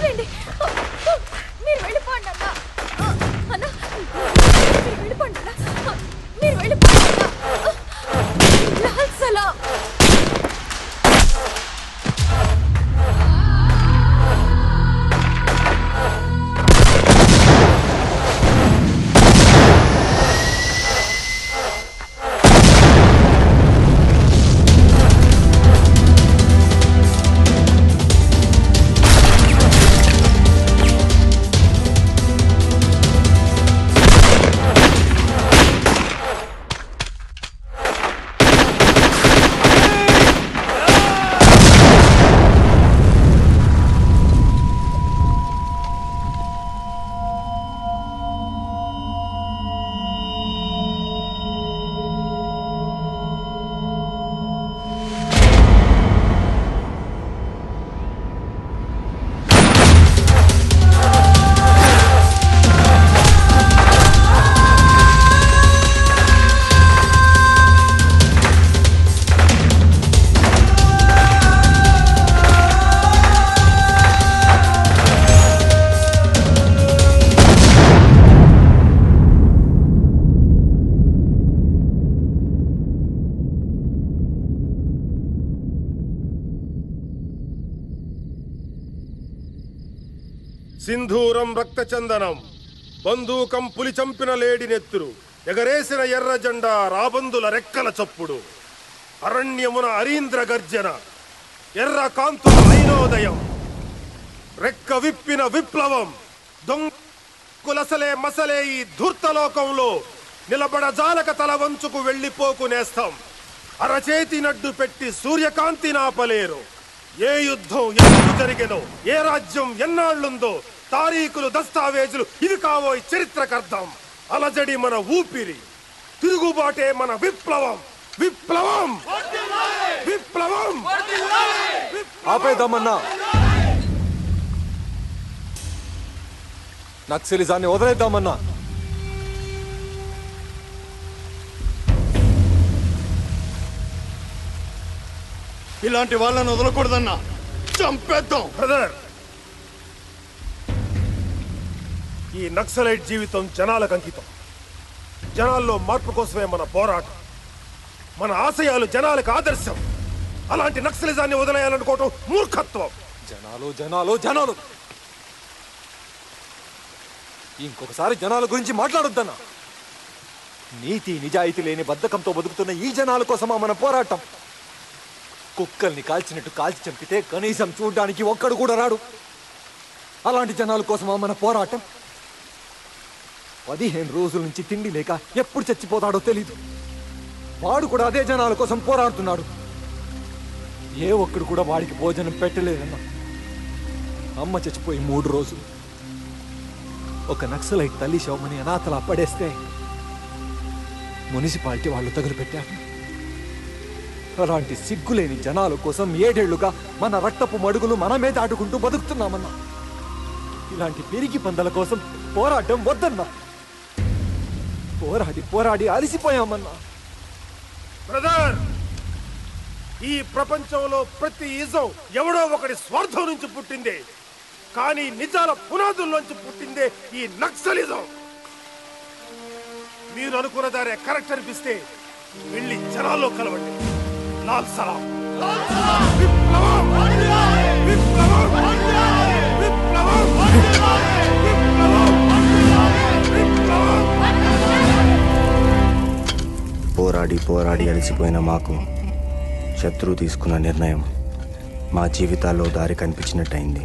వదిలేండి. మీరు వెళ్ళిపోండి అన్నా. అన్నా మీరు వెళ్ళిపోండి అన్నా. మీరు వెళ్ళిపోండి అన్నా. లాల్ సలాం. సింధూరం రక్తచందనం, బంధూకం పులి చంపిన లేడి నెత్తురు, ఎగరేసిన ఎర్ర జెండా రాబందుల రెక్కల చప్పుడు, అరణ్యమున అరీంద్ర గర్జన, ఎర్ర కాంతుల ఐనోదయం, రెక్క విప్పిన విప్లవం, దొంగలసలే మసలే ఈ ధూర్తలోకంలో నిలబడజాలక తల వంచుకు వెళ్లిపోకు నేస్తం, అరచేతి నడ్డు పెట్టి సూర్యకాంతి నాపలేరు. ఏ యుద్ధం ఎప్పుడు జరిగేదో, ఏ రాజ్యం ఎన్నాళ్లుందో, తారీఖులు దస్తావేజులు ఇవి కావోయ్ చరిత్రకర్థం. అలజడి మన ఊపిరి, తిరుగుబాటే మన విప్లవం. విప్లవం విప్లవం. ఆపేద్దామన్నా, నక్సలిజాన్ని వదిలేద్దామన్నా. ఇలాంటి వాళ్ళని వదలకూడదన్నా, చంపేద్దాం. బ్రదర్, ఈ నక్సలైట్ జీవితం జనాలకు అంకితం. జనాల్లో మార్పు కోసమే మన పోరాటం. మన ఆశయాలు జనాలకు ఆదర్శం. అలాంటి నక్సలిజాన్ని వదిలేయాలనుకోవటం మూర్ఖత్వం. జనాలు జనాలు జనాలు, ఇంకొకసారి జనాల గురించి మాట్లాడొద్దన్నా. నీతి నిజాయితీ లేని బద్ధకంతో బతుకుతున్న ఈ జనాల కోసమా మన పోరాటం? కుక్కల్ని కాల్చినట్టు కాల్చి చంపితే కనీసం చూడ్డానికి ఒక్కడు కూడా రాడు. అలాంటి జనాల కోసమా మన పోరాటం? 15 రోజుల నుంచి తిండి లేక ఎప్పుడు చచ్చిపోతాడో తెలీదు. వాడు కూడా అదే జనాల కోసం పోరాడుతున్నాడు. ఏ ఒక్కడు కూడా వాడికి భోజనం పెట్టలేదన్నా. అమ్మ చచ్చిపోయి 3 రోజులు. ఒక నక్సలైట్ తల్లి శవమని అనాథలా పడేస్తే మున్సిపాలిటీ వాళ్ళు తగులు పెట్టారు. అలాంటి సిగ్గులేని జనాల కోసం 7 ఏళ్లుగా మన రక్తపు మడుగులు మనమే దాటుకుంటూ బతుకుతున్నామన్నా. ఇలాంటి పెరిగి పందల కోసం పోరాటం వద్దన్నా. పోరాడి పోరాడి అలసిపోయామన్నా. బ్రదర్, ఈ ప్రపంచంలో ప్రతి ఇజం ఎవడో ఒకటి స్వార్థం నుంచి పుట్టిందే. కానీ నిజాల పునాదుల్లోంచి పుట్టిందే ఈ నక్సలిజం. మీరు అనుకున్న దారే కరెక్ట్ అనిపిస్తే వెళ్ళి జనాల్లో కలవండి. లాల్ సలాం. విప్లవం విప్లవం విప్లవం విప్లవం. పోరాడి పోరాడి అలసిపోయిన మాకు శత్రువు తీసుకున్న నిర్ణయం మా జీవితాల్లో దారి కనిపించినట్టయింది.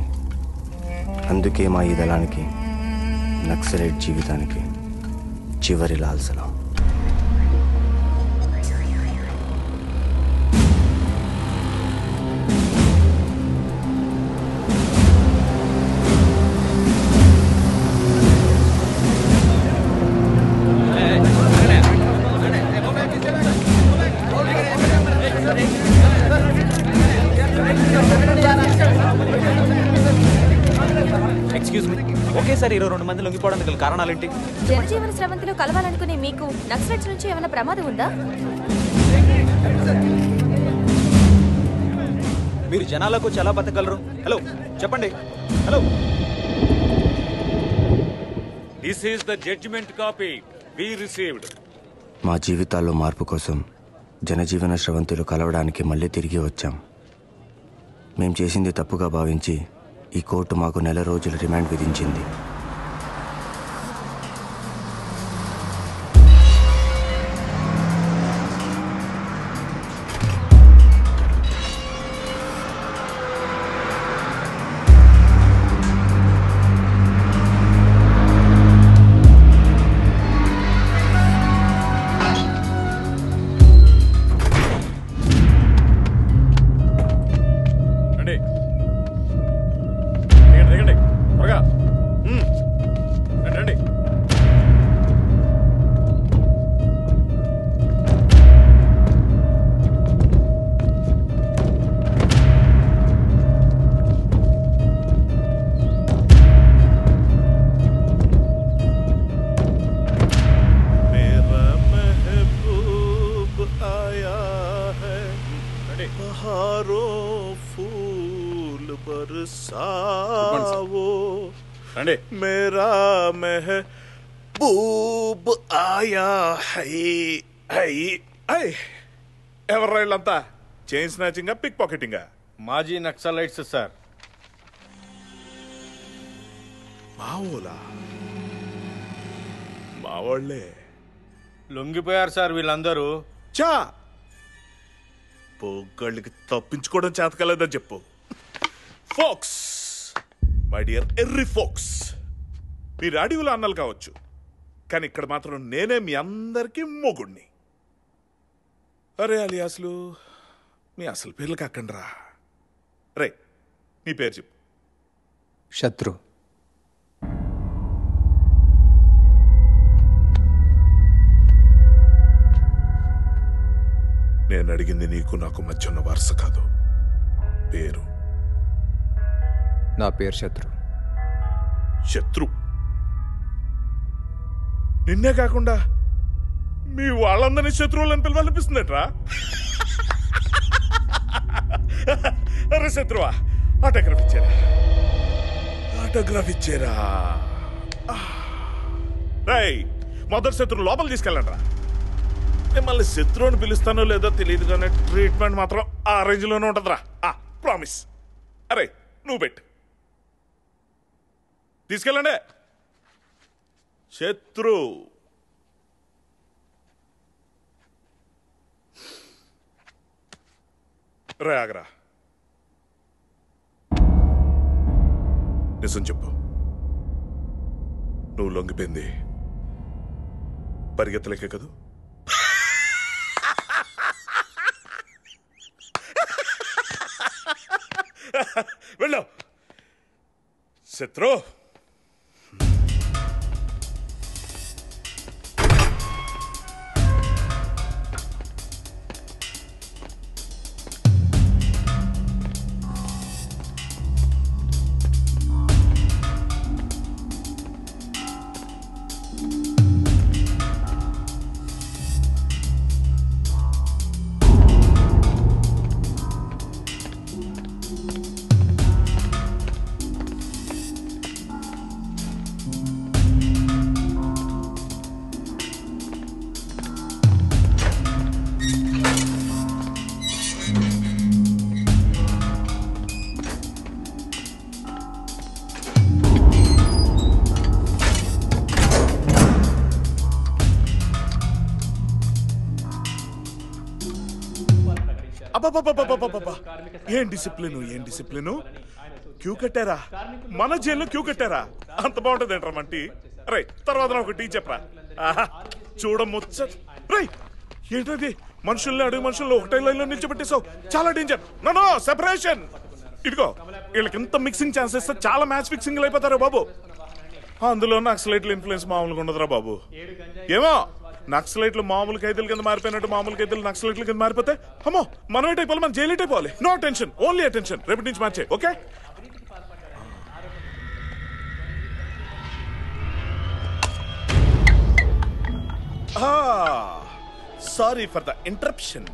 అందుకే మా ఈ దళానికి, నక్సలైట్ జీవితానికి చివరి లాల్ సలాం. ఒకేసారి 22 మంది లొంగిపోవడానికి గల కారణాలేంటి? జనజీవన స్రవంతిలో కలవాలనుకునే మీకు నక్సలైట్స్ నుంచి ఏమైనా ప్రమాదం ఉందా? మీరు జనాలకు చాలా బతకగలరు. హలో చెప్పండి. Hello. This is the judgement copy we received. మా జీవితాల్లో మార్పు కోసం జనజీవన స్రవంతులు కలవడానికి మళ్ళీ తిరిగి వచ్చాం. మేం చేసింది తప్పుగా భావించి ఈ కోర్టు మాకు 1 రోజుల రిమాండ్ విధించింది. मेरा महबूब आया है. ఎవర్రా వీళ్ళంతా? చైన్ స్నాచింగా, పిక్ పాకెటింగా? మాజీ నక్సలైట్స్ సార్. మావోలా? మావాళ్లే లొంగిపోయారు సార్ వీళ్ళందరూ. చా పొగ్గళ్ళకి తప్పించుకోవడం చేతకలేదని చెప్పు. ఫోక్స్, మై డియర్ ఎర్రి ఫోక్స్, మీరు అడవిలో అన్నలు కావచ్చు, కానీ ఇక్కడ మాత్రం నేనే మీ అందరికీ మొగుణ్ణి. అరే అలియాస్లు, మీ అసలు పేర్లు కాకండ్రా. రే, నీ పేరు చెప్పు. శత్రు. నేను అడిగింది నీకు నాకు మధ్య ఉన్న వరుస కాదు, పేరు. నా పేరు శత్రు. శత్రు? నిన్నే కాకుండా మీ వాళ్ళందరినీ శత్రువులని పిలవాలనిపిస్తుందట్రా? అరే శత్రువా, ఆటోగ్రాఫ్ ఇచ్చారా? ఆటోగ్రాఫ్ ఇచ్చారా? రై, మొదటి శత్రువు లోపల తీసుకెళ్ళండి రా. మిమ్మల్ని శత్రువు అని పిలుస్తానో లేదో తెలియదు కానీ ట్రీట్మెంట్ మాత్రం ఆ రేంజ్లోనే ఉంటుందిరా. ప్రామిస్. అరే నువ్వు పెట్టు, తీసుకెళ్ళండి. శత్రు రే, ఆగరా. నిజం చెప్పు, నువ్వు లొంగిపోయింది పరిగెత్తలేకే కదూ? వెళ్ళావు శత్రు. ఏం డిసిప్లిన్, ఏం డిసిప్లిన్. క్యూ కట్టారా? మన జైల్లో క్యూ కట్టారా? అంత బాగుంటుంది ఏంట్రా మంటి. రై, తర్వాత ఒక టీ చెప్పరా. చూడముచ్చ. రై, ఏంటది? మనుషుల్ని అడుగు మనుషుల్లో ఒకటే లైన్లో నిల్చోబెట్టేసావు. చాలా డేంజర్. No separation. ఇదిగో, వీళ్ళకి ఎంత మిక్సింగ్ ఛాన్స్ ఇస్తే చాలా మ్యాచ్ ఫిక్సింగ్ అయిపోతారా బాబు. అందులో నక్సలైట్ల ఇన్ఫ్లుయెన్స్ మామూలుగా ఉండదురా బాబు. ఏమో నక్సలైట్లు మామూలు ఖైదీల కింద మారిపోయినట్టు మామూలు ఖైదీలు నక్సలైట్ల కింద మారిపోతే అమ్మో మనం ఏటైపోవాలి, మన జైలు అయిపోవాలి. No tension, only attention. రేపటి నుంచి మార్చే. Okay? Sorry for the interruption.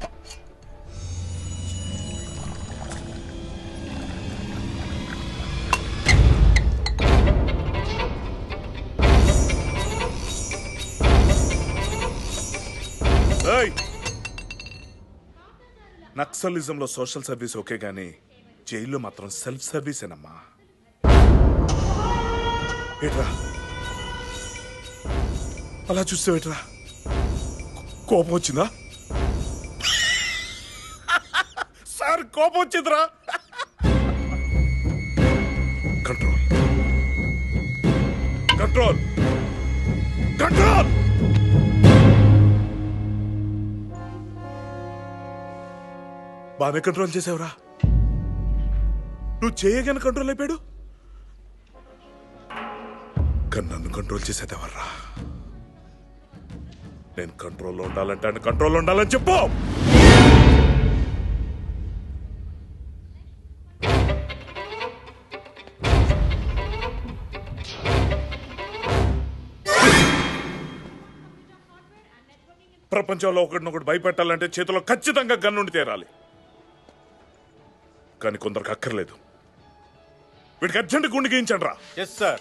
నక్సలిజంలో సోషల్ సర్వీస్ ఓకే గానీ జైల్లో మాత్రం సెల్ఫ్ సర్వీసేనమ్మా. ఏట్రా అలా చూస్తావేట్రా? కోపం వచ్చిందా సార్? కోపం వచ్చిందిరా. Control control control. బాగానే కంట్రోల్ చేసావురా. నువ్వు చేయగానే కంట్రోల్ అయిపోయాడు. కానీ నన్ను కంట్రోల్ చేసేదేవర్రా? నేను కంట్రోల్లో ఉండాలంటే ఆయన కంట్రోల్లో ఉండాలని చెప్పు. ప్రపంచంలో ఒకటినొకటి భయపెట్టాలంటే చేతిలో ఖచ్చితంగా గన్నుండి తీరాలి. కానీ కొందరికి అక్కర్లేదు. వీడికి అర్జెంట్ గుండె గీయించండి రా. Yes sir.